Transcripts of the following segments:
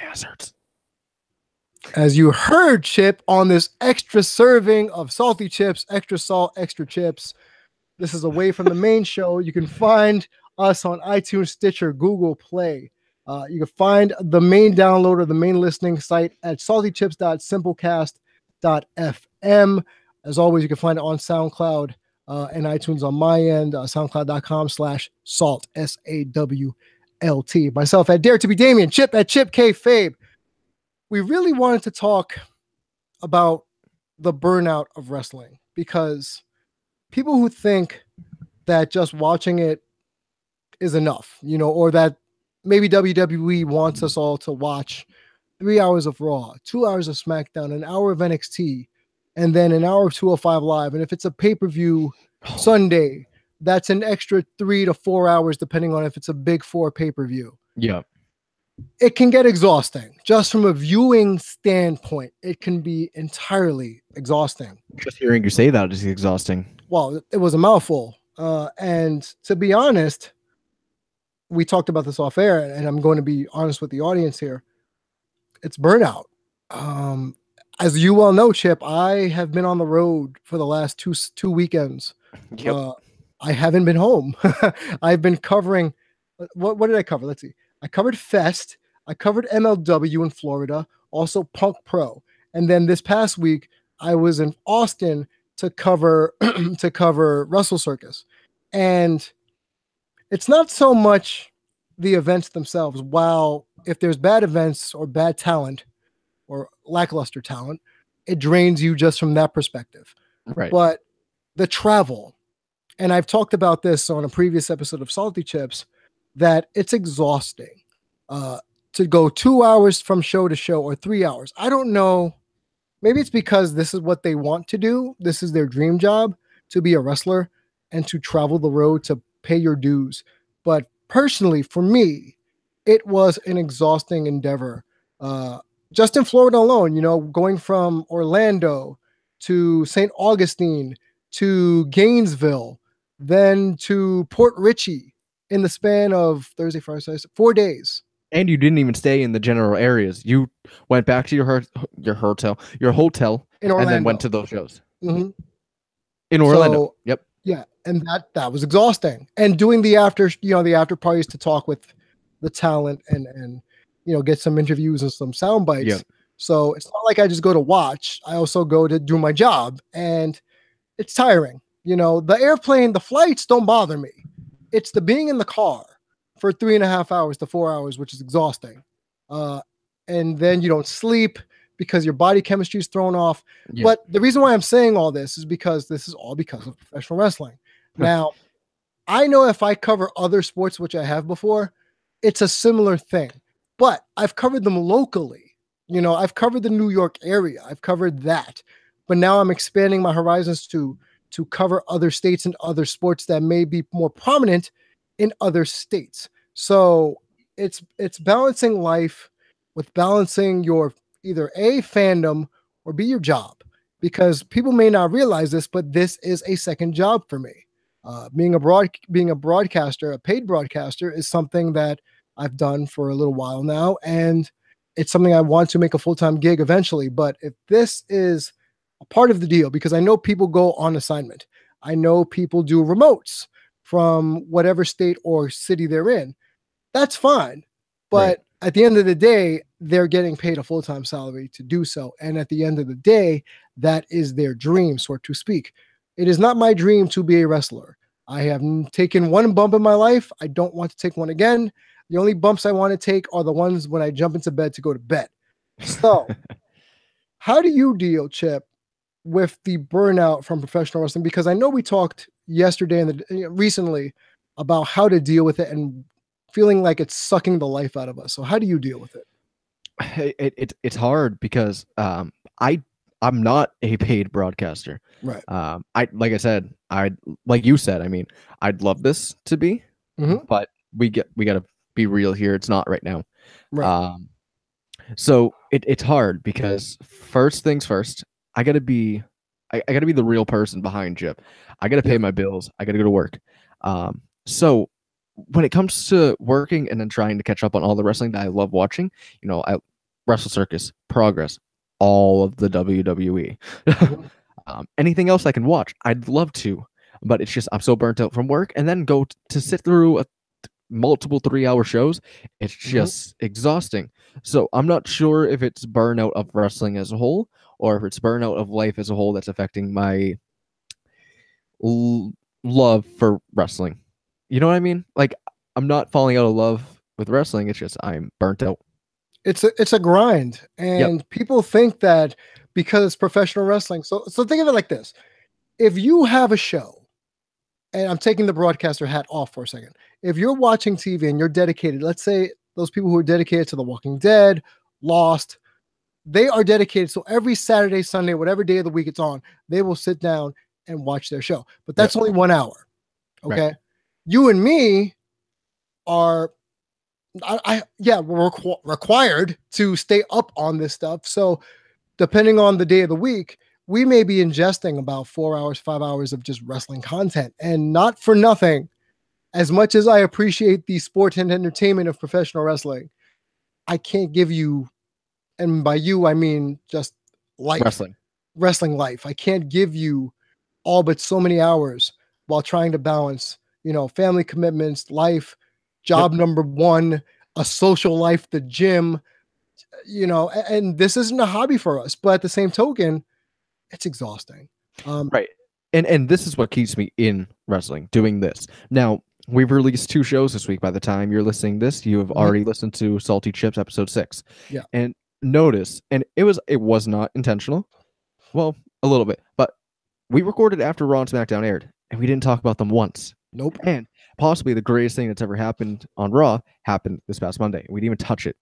ass hurts. As you heard, Chip, on this extra serving of salty chips, extra salt, extra chips. This is away from the main show. You can find us on iTunes, Stitcher, Google Play. You can find the main download or the main listening site at saltychips.simplecast.fm. As always, you can find it on SoundCloud and iTunes on my end, soundcloud.com/SAWLT, SAWLT. Myself at Dare to be Damien, Chip at Chip K Fabe. We really wanted to talk about the burnout of wrestling because people who think that just watching it is enough, or that maybe WWE wants us all to watch 3 hours of Raw, 2 hours of SmackDown, an hour of NXT, and then an hour of 205 Live. And if it's a pay-per-view Sunday, that's an extra 3 to 4 hours, depending on if it's a big 4 pay-per-view. Yeah. It can get exhausting. Just from a viewing standpoint, it can be entirely exhausting. Just hearing you say that is exhausting. Well, it was a mouthful. And to be honest, we talked about this off air, and I'm going to be honest with the audience here. It's burnout. As you well know, Chip, I have been on the road for the last two weekends. Yep. I haven't been home. I've been covering. What did I cover? Let's see. I covered Fest. I covered MLW in Florida, also Punk Pro. And then this past week, I was in Austin to cover Wrestle Circus. And it's not so much the events themselves. While if there's bad events or bad talent or lackluster talent, it drains you just from that perspective. Right. But the travel, and I've talked about this on a previous episode of Salty Chips, that it's exhausting to go 2 hours from show to show or 3 hours. I don't know. Maybe it's because this is what they want to do. This is their dream job, to be a wrestler and to travel the road to pay your dues. But personally, for me, it was an exhausting endeavor. Just in Florida alone, going from Orlando to St. Augustine to Gainesville, then to Port Richey in the span of Thursday, Friday, Saturday, 4 days. And you didn't even stay in the general areas. You went back to your hotel in Orlando, and then went to those shows. Mm-hmm. In Orlando. Yep. Yeah, and that was exhausting. And doing the after parties to talk with the talent and get some interviews and some sound bites. Yep. So it's not like I just go to watch. I also go to do my job, and it's tiring. The airplane, the flights don't bother me. It's the being in the car for 3.5 hours to 4 hours, which is exhausting. And then you don't sleep because your body chemistry is thrown off. Yeah. But the reason why I'm saying all this is because this is all because of professional wrestling. Now, I know if I cover other sports, which I have before, it's a similar thing. But I've covered them locally. I've covered the New York area. I've covered that. But now I'm expanding my horizons to cover other states and other sports that may be more prominent in other states. So it's balancing life with balancing your either A, fandom, or B, your job. Because people may not realize this, but this is a second job for me. Being a broadcaster, a paid broadcaster, is something that I've done for a little while now, and it's something I want to make a full-time gig eventually. But if this is a part of the deal, because I know people go on assignment, I know people do remotes from whatever state or city they're in, that's fine. But at the end of the day, they're getting paid a full-time salary to do so. And at the end of the day, that is their dream, so to speak. It is not my dream to be a wrestler. I have taken one bump in my life. I don't want to take one again. The only bumps I want to take are the ones when I jump into bed to go to bed. So how do you deal, Chip, with the burnout from professional wrestling? Because I know we talked yesterday and recently about how to deal with it and feeling like it's sucking the life out of us. So how do you deal with it? It's hard because I'm not a paid broadcaster. Right. Like you said, I mean, I'd love this to be, but we got to be real here. It's not right now. Right. So it's hard because first things first, I gotta be the real person behind Chip. I gotta pay my bills. I gotta go to work. So when it comes to working and then trying to catch up on all the wrestling that I love watching, Wrestle Circus, Progress, all of the WWE. Mhm. Anything else I can watch, I'd love to, but it's just I'm so burnt out from work, and then go to sit through multiple 3-hour shows. It's Mhm. just exhausting. So I'm not sure if it's burnout of wrestling as a whole, or if it's burnout of life as a whole that's affecting my love for wrestling. You know what I mean? Like I'm not falling out of love with wrestling. It's just I'm burnt out. It's a grind, Yep. and people think that because it's professional wrestling. So think of it like this: if you have a show, and I'm taking the broadcaster hat off for a second. If you're watching TV and you're dedicated, let's say those people who are dedicated to The Walking Dead, Lost, they are dedicated. So every Saturday, Sunday, whatever day of the week it's on, they will sit down and watch their show. But Yep. that's only 1 hour. Right. Okay. You and me are, yeah, we're required to stay up on this stuff. So depending on the day of the week, we may be ingesting about 4 hours, 5 hours of just wrestling content. And not for nothing, as much as I appreciate the sport and entertainment of professional wrestling, I can't give you, and by you, I mean just life, Wrestling. wrestling life. I can't give you all but so many hours while trying to balance, family commitments, life, Yep. job number one, a social life, the gym, and this isn't a hobby for us, but at the same token, it's exhausting. Right. And this is what keeps me in wrestling, doing this. Now, we've released 2 shows this week. By the time you're listening this, you have already listened to Salty Chips episode 6. Yeah. And notice, and it was not intentional. Well, a little bit, but we recorded after Raw and SmackDown aired, and we didn't talk about them once. Nope. And possibly the greatest thing that's ever happened on Raw happened this past Monday. We didn't even touch it.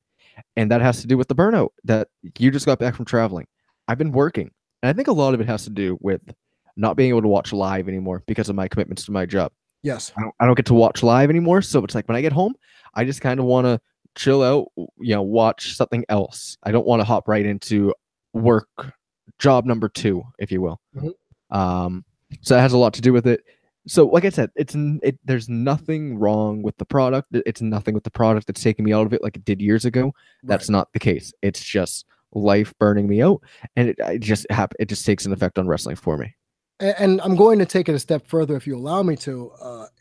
And that has to do with the burnout that you just got back from traveling. I've been working. And I think a lot of it has to do with not being able to watch live anymore because of my commitments to my job. Yes. I don't get to watch live anymore. So it's like when I get home, I just kind of want to chill out, watch something else. I don't want to hop right into work job number 2, if you will. So that has a lot to do with it. So like I said, there's nothing wrong with the product. It's nothing with the product that's taking me out of it like it did years ago. That's not the case. It's just life burning me out, and it just takes an effect on wrestling for me. And I'm going to take it a step further if you allow me to.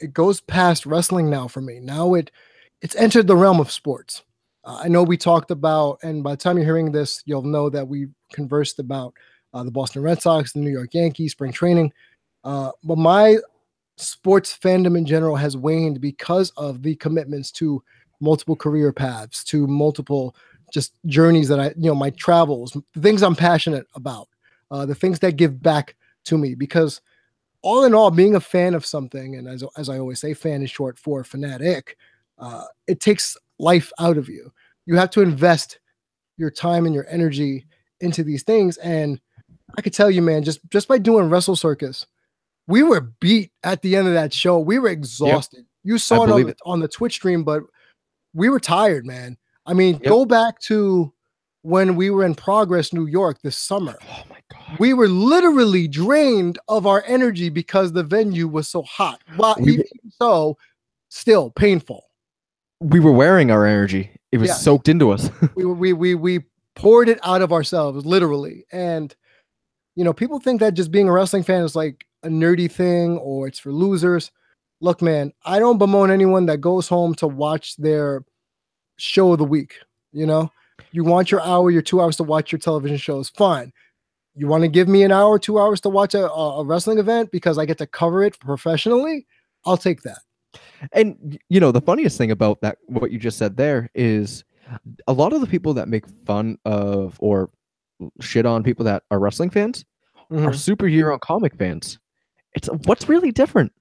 It goes past wrestling now for me. Now it's entered the realm of sports. I know we talked about, and by the time you're hearing this, you'll know that we conversed about the Boston Red Sox, the New York Yankees, spring training. But my sports fandom in general has waned because of the commitments to multiple career paths, to multiple just journeys that my travels, the things I'm passionate about, the things that give back to me. Because all in all, being a fan of something, and as I always say, fan is short for fanatic, it takes life out of you. You have to invest your time and your energy into these things. And I could tell you, man, just by doing Wrestle Circus, we were beat at the end of that show. We were exhausted. Yep. You saw it on the Twitch stream, but we were tired, man. I mean, go back to when we were in Progress, New York this summer. Oh my God. We were literally drained of our energy because the venue was so hot. Well, even so, still painful. We were wearing our energy. It was soaked into us. we poured it out of ourselves, literally. And, people think that just being a wrestling fan is like a nerdy thing or it's for losers. Look, man, I don't bemoan anyone that goes home to watch their show of the week. You want your hour, your 2 hours to watch your television shows. Fine. You want to give me an hour, 2 hours to watch a wrestling event because I get to cover it professionally? I'll take that. And, the funniest thing about that, what you just said there, is a lot of the people that make fun of or shit on people that are wrestling fans are superhero comic fans. What's really different?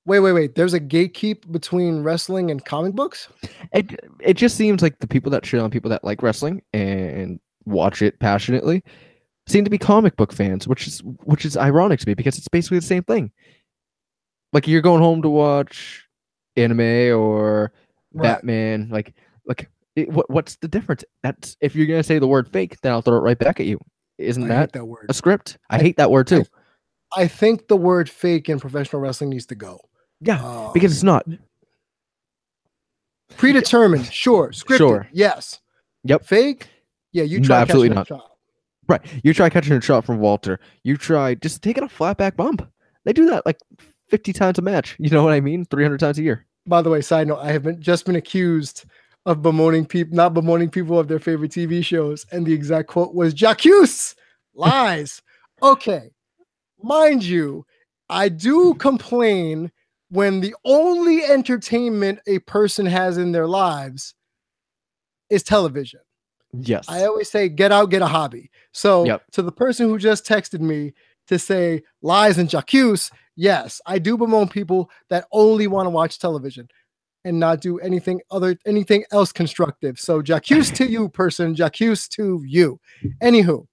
Wait. There's a gatekeep between wrestling and comic books? It just seems like the people that shit on people that like wrestling and watch it passionately seem to be comic book fans, which is ironic to me because it's basically the same thing. Like you're going home to watch anime or Batman, what's the difference? That's if you're gonna say the word fake, then I'll throw it right back at you. Isn't that word. A script? I hate that word too. I think the word fake in professional wrestling needs to go. Yeah, because it's not predetermined. Sure, scripted. Sure. Yes. Yep. Fake. Yeah, you No, try absolutely catching a not. shot. Right. You try catching a shot from Walter. You try just taking a flat back bump. They do that like 50 times a match. You know what I mean? 300 times a year. By the way, side note, I have been accused of bemoaning people, not bemoaning people of their favorite TV shows, and the exact quote was "Jacques lies." Okay, mind you, I do complain when the only entertainment a person has in their lives is television. I Yes. always say, get out, get a hobby. So Yep. to the person who just texted me to say lies and Jacques, yes, I do bemoan people that only want to watch television and not do anything else constructive. So Jacques to you, person, Jacques to you. Anywho,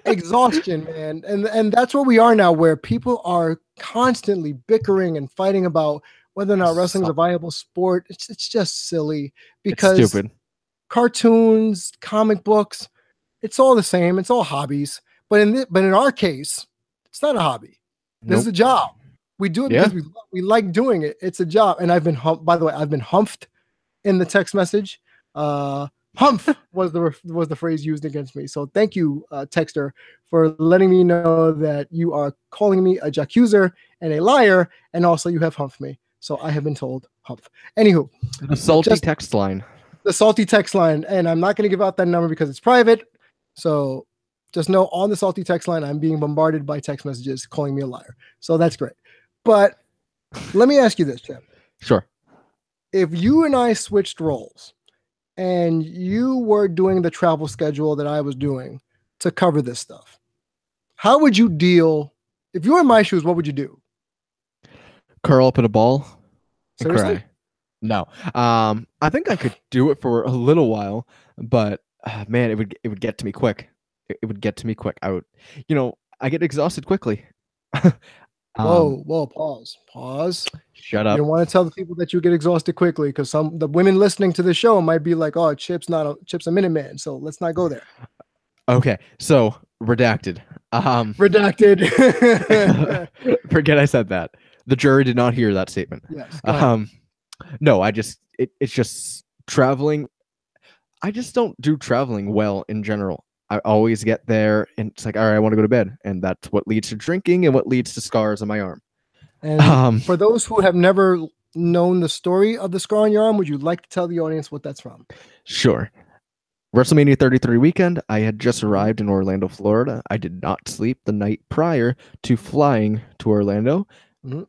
exhaustion, man. And that's where we are now, where people are constantly bickering and fighting about whether or not wrestling is a viable sport. It's just silly It's because stupid. cartoons, comic books, it's all the same. It's all hobbies. But in our case, it's not a hobby. This is Nope. a job. We do it Yeah. because we like doing it. It's a job. And I've been by the way, I've been humphed in the text message. Humph was the phrase used against me. So thank you, texter, for letting me know that you are calling me a jaccuser and a liar, and also you have humphed me. So I have been told humph. Anywho, The salty text line. the salty text line, and I'm not going to give out that number because it's private. So just know on the salty text line, I'm being bombarded by text messages calling me a liar. So that's great. But let me ask you this, Chip. Sure. If you and I switched roles and you were doing the travel schedule that I was doing to cover this stuff, how would you deal? If you were in my shoes, what would you do? Curl up in a ball and Seriously? cry. No. I think I could do it for a little while, but man, it would get to me quick. It would get to me quick. I get exhausted quickly. Whoa, pause. Shut You up. don't want to tell the people that you get exhausted quickly because the women listening to the show might be like, "Oh, Chip's a minute man." So let's not go there. Okay, so redacted. Redacted. Forget I said that. The jury did not hear that statement. Yes. No, it's just traveling. I just don't do traveling well in general. I always get there and it's like, all right, I want to go to bed, and that's what leads to drinking and what leads to scars on my arm. And for those who have never known the story of the scar on your arm, would you like to tell the audience what that's from? Sure. WrestleMania 33 weekend, I had just arrived in Orlando, Florida. I did not sleep the night prior to flying to Orlando. Mm-hmm.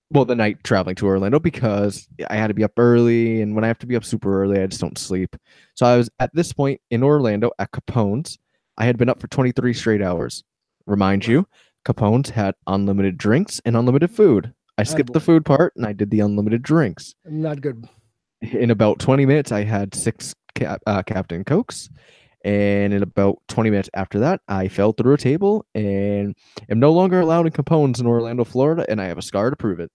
Well, the night traveling to Orlando, because I had to be up early, and when I have to be up super early, I just don't sleep. So I was at this point in Orlando at Capone's. I had been up for 23 straight hours. Remind you, Capone's had unlimited drinks and unlimited food. I skipped the food part and I did the unlimited drinks. Not good. In about 20 minutes, I had 6 Captain Cokes. And in about 20 minutes after that, I fell through a table and am no longer allowed in Capone's in Orlando, Florida. And I have a scar to prove it.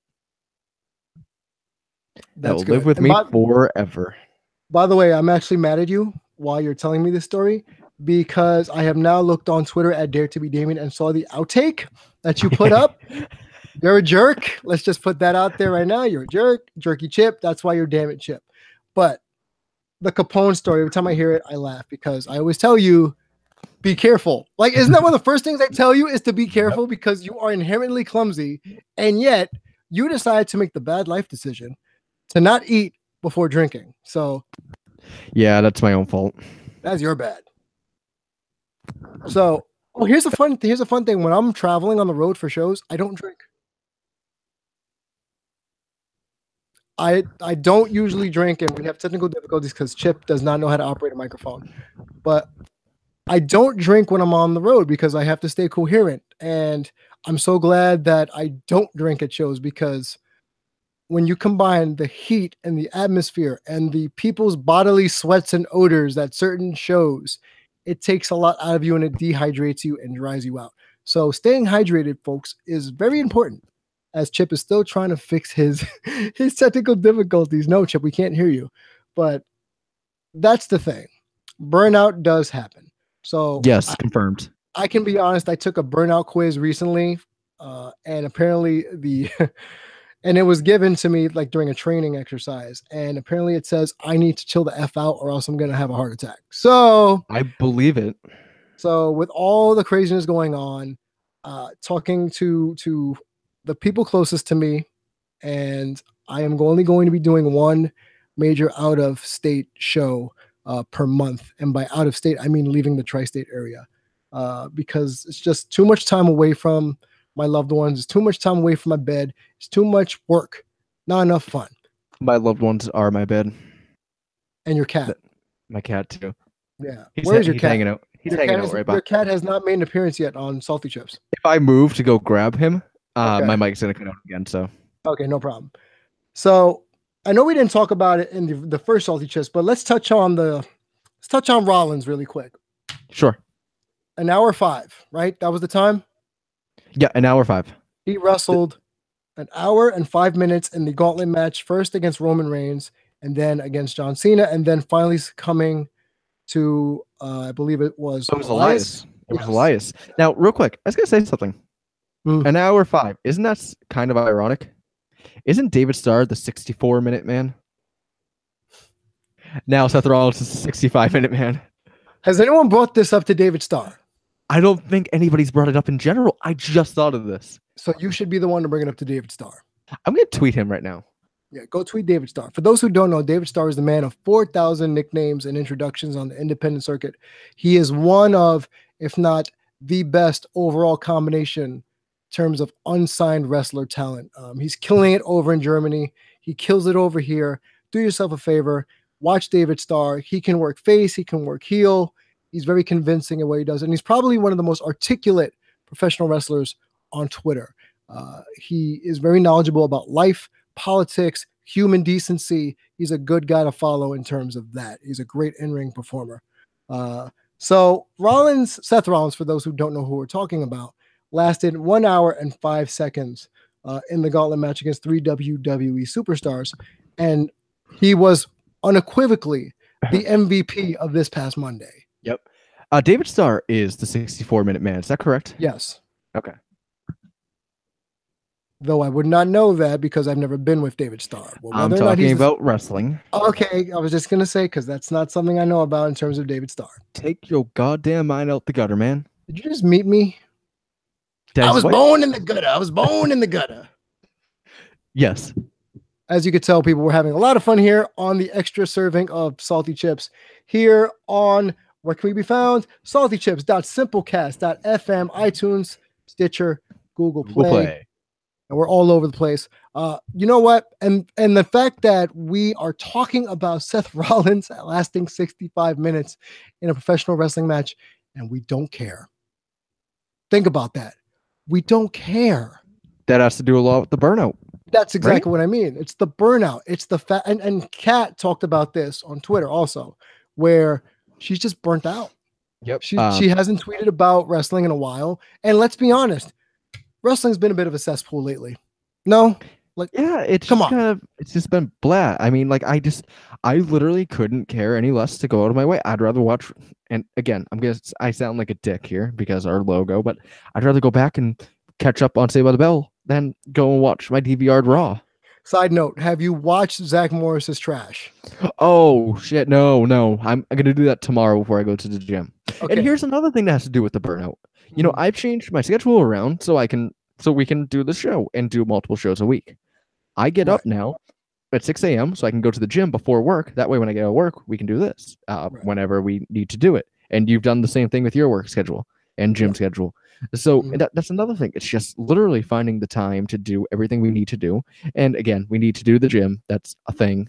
That will live with me forever. By the way, I'm actually mad at you while you're telling me this story, because I have now looked on Twitter at Dare to be Damien and saw the outtake that you put up. You're a jerk. Let's just put that out there right now. You're a jerk. Jerky Chip. That's why you're damn it, Chip. But the Capone story, every time I hear it, I laugh because I always tell you, be careful. Like, isn't that one of the first things I tell you is to be careful because you are inherently clumsy, and yet you decide to make the bad life decision to not eat before drinking. So yeah, that's my own fault. That's your bad. So, here's a fun thing. When I'm traveling on the road for shows, I don't drink. I don't usually drink, and we have technical difficulties because Chip does not know how to operate a microphone. But I don't drink when I'm on the road because I have to stay coherent. And I'm so glad that I don't drink at shows, because when you combine the heat and the atmosphere and the people's bodily sweats and odors at certain shows, it takes a lot out of you and it dehydrates you and dries you out. So staying hydrated, folks, is very important, as Chip is still trying to fix his technical difficulties. No, Chip, we can't hear you. But that's the thing. Burnout does happen. So yes, confirmed. I can be honest. I took a burnout quiz recently, and apparently And it was given to me like during a training exercise. And apparently it says I need to chill the F out or else I'm going to have a heart attack. So, I believe it. with all the craziness going on, talking to the people closest to me, and I am only going to be doing one major out of state show per month. And by out of state, I mean leaving the tri-state area because it's just too much time away from my loved ones. It's too much time away from my bed. It's too much work. Not enough fun. My loved ones are my bed. And your cat. My cat too. Yeah. Where's your cat? Hanging out. He's hanging out right by. Your cat has not made an appearance yet on Salty Chips. If I move to go grab him, my mic's gonna cut out again. So. Okay, no problem. So I know we didn't talk about it in the first Salty Chips, but let's touch on Rollins really quick. Sure. An hour 5, right? That was the time? Yeah, an hour 5. He wrestled an hour and 5 minutes in the gauntlet match, first against Roman Reigns and then against John Cena, and then finally succumbing to, I believe it was Elias. It was Elias. Now, real quick, I was going to say something. An hour 5. Isn't that kind of ironic? Isn't David Starr the 64-minute man? Now Seth Rollins is the 65-minute man. Has anyone brought this up to David Starr? I don't think anybody's brought it up in general. I just thought of this. So you should be the one to bring it up to David Starr. I'm going to tweet him right now. Yeah, go tweet David Starr. For those who don't know, David Starr is the man of 4,000 nicknames and introductions on the independent circuit. He is one of, if not the best overall combination in terms of unsigned wrestler talent. He's killing it over in Germany. He kills it over here. Do yourself a favor. Watch David Starr. He can work face. He can work heel. He's very convincing in what he does. And he's probably one of the most articulate professional wrestlers on Twitter. He is very knowledgeable about life, politics, human decency. He's a good guy to follow in terms of that. He's a great in-ring performer. So Seth Rollins, for those who don't know who we're talking about, lasted 1 hour and 5 seconds in the gauntlet match against 3 WWE superstars. And he was unequivocally the MVP of this past Monday. Yep. David Starr is the 64-minute man. Is that correct? Yes. Okay. Though I would not know that because I've never been with David Starr. Well, I'm talking about wrestling. Okay, I was just going to say, because that's not something I know about in terms of David Starr. Take your goddamn mind out the gutter, man. Did you just meet me? I was born in the gutter. I was born in the gutter. Yes. As you could tell, people were having a lot of fun here on the extra serving of Salty Chips here on, where can we be found? saltychips.simplecast.fm, iTunes, Stitcher, Google Play. And we're all over the place. You know what? And the fact that we are talking about Seth Rollins lasting 65 minutes in a professional wrestling match, and we don't care. Think about that. We don't care. That has to do a lot with the burnout. That's exactly what I mean. It's the burnout. It's the fact. And Kat talked about this on Twitter also, where she's just burnt out. Yep. She hasn't tweeted about wrestling in a while. And let's be honest, wrestling's been a bit of a cesspool lately. No? Like, yeah, it's just been blah. I mean, like, I literally couldn't care any less to go out of my way. I'd rather watch, and again, I sound like a dick here because our logo, but I'd rather go back and catch up on Saved by the Bell than go and watch my DVR'd Raw. Side note, have you watched Zach Morris's trash? Oh shit, no. I'm gonna do that tomorrow before I go to the gym. Okay. And here's another thing that has to do with the burnout. You know, I've changed my schedule around so we can do the show and do multiple shows a week. I get up now at 6 a.m. so I can go to the gym before work. That way, when I get out of work, we can do this whenever we need to do it. And you've done the same thing with your work schedule and gym schedule. So that's another thing. It's just literally finding the time to do everything we need to do. And again, we need to do the gym. That's a thing.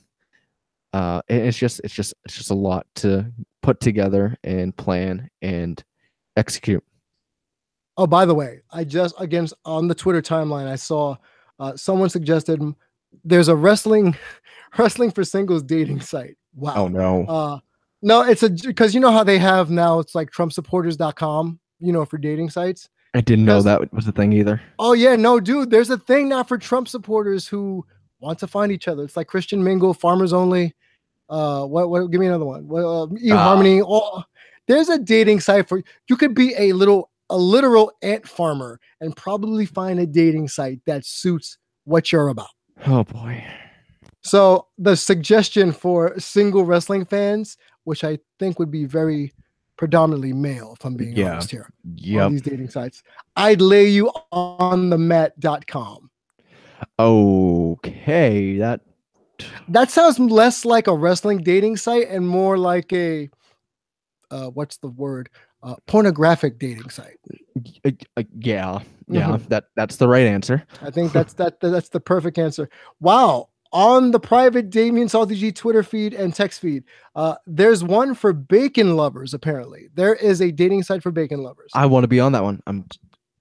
And it's just a lot to put together and plan and execute. Oh, by the way, I just, again, on the Twitter timeline, I saw someone suggested there's a wrestling for singles dating site. Wow. Oh, no. No, it's because you know how they have now, it's like TrumpSupporters.com, for dating sites. I didn't know that was a thing either. Oh, yeah. No, dude, there's a thing now for Trump supporters who want to find each other. It's like Christian Mingle, Farmers Only. What? Give me another one. eHarmony. There's a dating site for you could be a literal ant farmer and probably find a dating site that suits what you're about. Oh boy. So the suggestion for single wrestling fans, which I think would be very predominantly male, if I'm being Yeah. honest here, on Yep. these dating sites, I'd lay you on the mat.com. Okay. That sounds less like a wrestling dating site and more like a what's the word? Pornographic dating site. Yeah. Yeah. That's the right answer. I think that's the perfect answer. Wow. On the private Damien Salty G Twitter feed and text feed, there's one for bacon lovers, apparently. There is a dating site for bacon lovers. I want to be on that one. I'm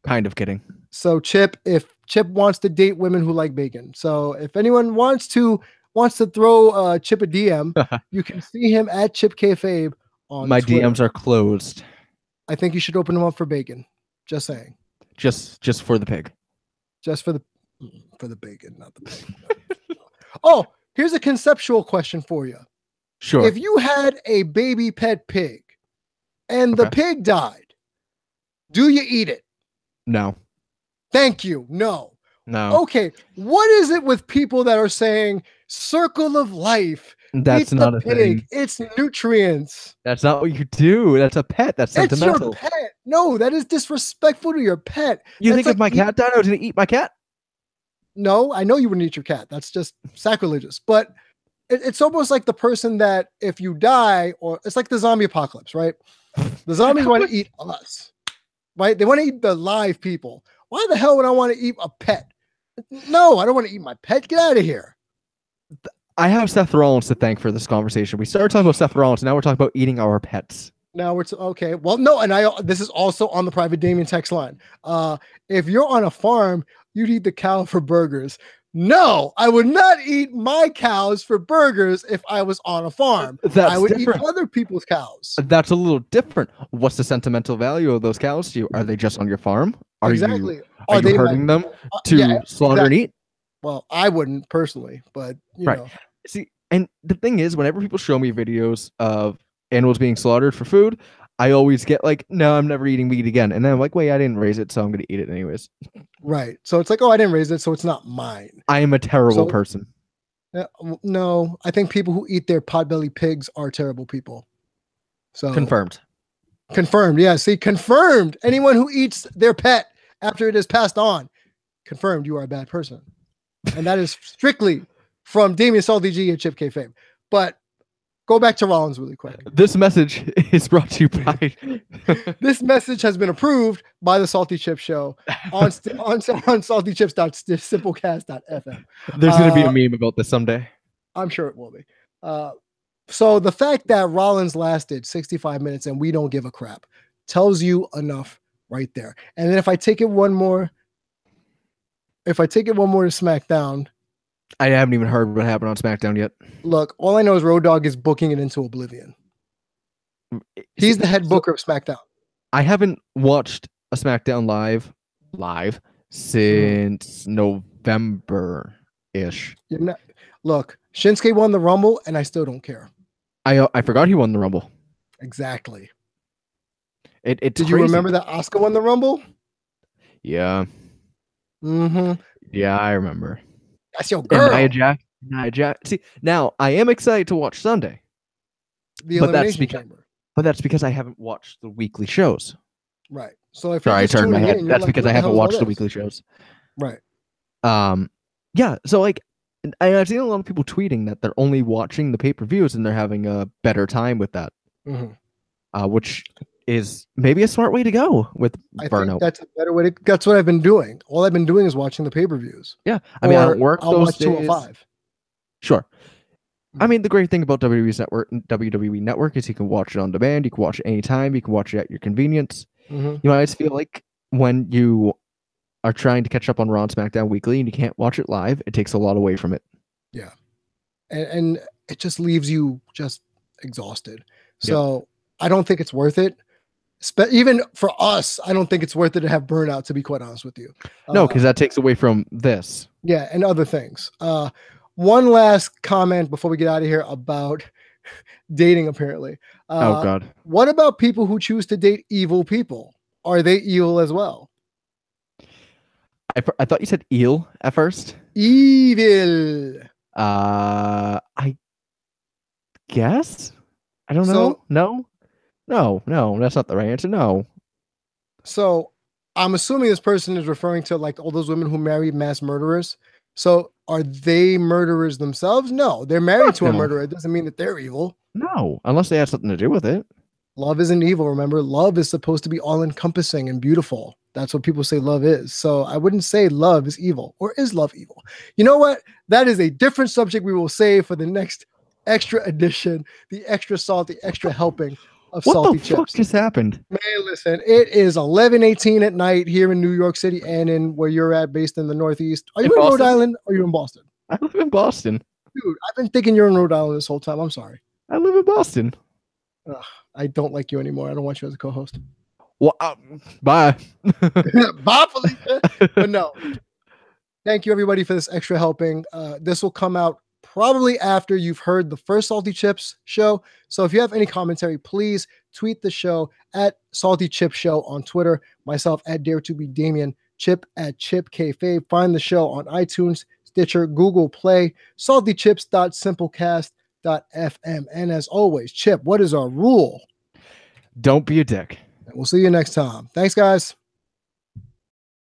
kind of kidding. So if Chip wants to date women who like bacon. So if anyone wants to throw Chip a DM, you can see him at Chip Kayfabe on My Twitter. DMs are closed. I think you should open them up for bacon. Just saying. Just for the pig. Just for the bacon, not the pig. Oh, here's a conceptual question for you. Sure. If you had a baby pet pig and the pig died, do you eat it? No. Thank you. No. No. Okay. What is it with people that are saying circle of life? That's not a thing. It's nutrients. That's not what you do. That's a pet. That's sentimental. It's your pet. No, that is disrespectful to your pet. You think if my cat died, I was going to eat my cat? No, I know you wouldn't eat your cat. That's just sacrilegious. But it's almost like the person that if you die, or it's like the zombie apocalypse, right? The zombies want to eat us, right? They want to eat the live people. Why the hell would I want to eat a pet? No, I don't want to eat my pet. Get out of here. I have Seth Rollins to thank for this conversation. We started talking about Seth Rollins, and now we're talking about eating our pets. Now we're okay. Well, no, and this is also on the private Damien text line. If you're on a farm, you'd eat the cow for burgers. No, I would not eat my cows for burgers if I was on a farm. I would eat other people's cows. That's a little different. What's the sentimental value of those cows to you? Are they just on your farm? Are you herding them to slaughter and eat? Well, I wouldn't personally, but you know. See, and the thing is, whenever people show me videos of animals being slaughtered for food, I always get like, no, I'm never eating meat again. And then I'm like, wait, I didn't raise it, so I'm going to eat it anyways. Right. So it's like, oh, I didn't raise it, so it's not mine. I am a terrible person. No, I think people who eat their potbelly pigs are terrible people. So confirmed. Yeah. See, confirmed. Anyone who eats their pet after it is passed on, confirmed you are a bad person. And that is strictly from Damien Salty G and Chip Kayfabe. But go back to Rollins really quick. This message is brought to you by. This message has been approved by the Salty Chip Show on saltychips.simplecast.fm. There's going to be a meme about this someday. I'm sure it will be. So the fact that Rollins lasted 65 minutes and we don't give a crap tells you enough right there. And then if I take it one more to SmackDown. I haven't even heard what happened on SmackDown yet. Look, all I know is Road Dogg is booking it into oblivion. He's the head booker of SmackDown. I haven't watched a SmackDown live since November-ish. Look, Shinsuke won the Rumble, and I still don't care. I forgot he won the Rumble. Exactly. Did you remember that Asuka won the Rumble? Yeah. Mm-hmm. Yeah, I remember. That's your girl. Nia Jax. See, now I am excited to watch Sunday. The Elimination Chamber. But that's because I haven't watched the weekly shows. Right. So if I turned my head. That's because I haven't watched the weekly shows. Right. Yeah. So like, I've seen a lot of people tweeting that they're only watching the pay-per-views and they're having a better time with that. Mm-hmm. Which is maybe a smart way to go with burnout. That's a better way that's what I've been doing. All I've been doing is watching the pay-per-views. Yeah. I mean, I don't work I'll those watch days. 205. Sure. I mean, the great thing about WWE Network is you can watch it on demand. You can watch it anytime. You can watch it at your convenience. Mm-hmm. I just feel like when you are trying to catch up on Raw and SmackDown weekly and you can't watch it live, it takes a lot away from it. Yeah. And it just leaves you just exhausted. So I don't think it's worth it. Even for us, I don't think it's worth it to have burnout, to be quite honest with you. No, because that takes away from this. Yeah, and other things. One last comment before we get out of here about dating, apparently. Oh, God. What about people who choose to date evil people? Are they evil as well? I thought you said eel at first. Evil. I guess. I don't know. So, No, that's not the right answer. No. so I'm assuming this person is referring to like all those women who marry mass murderers. So are they murderers themselves? No, they're married to a No. murderer. It doesn't mean that they're evil. No, unless they had something to do with it. Love isn't evil. Remember, love is supposed to be all encompassing and beautiful. That's what people say love is. So I wouldn't say love is evil, or is love evil? You know what? That is a different subject we will save for the next extra edition, the extra salty, extra helping of What salty the fuck chips. just happened? Man, listen, it is 11:18 at night here in New York City and in where you're at, based in the Northeast. Are you in Rhode Boston? Island or are you in Boston? I live in Boston. Dude, I've been thinking you're in Rhode Island this whole time. I'm sorry. I live in Boston. Ugh, I don't like you anymore. I don't want you as a co-host. Well, bye. Bye, Felicia. But no. Thank you, everybody, for this extra helping. This will come out probably after you've heard the first Salty Chips show. So if you have any commentary, please tweet the show at Salty Chip Show on Twitter. Myself at Dare to be Damien. Chip at Chip Kayfabe. Find the show on iTunes, Stitcher, Google Play, saltychips.simplecast.fm. And as always, Chip, what is our rule? Don't be a dick. And we'll see you next time. Thanks, guys.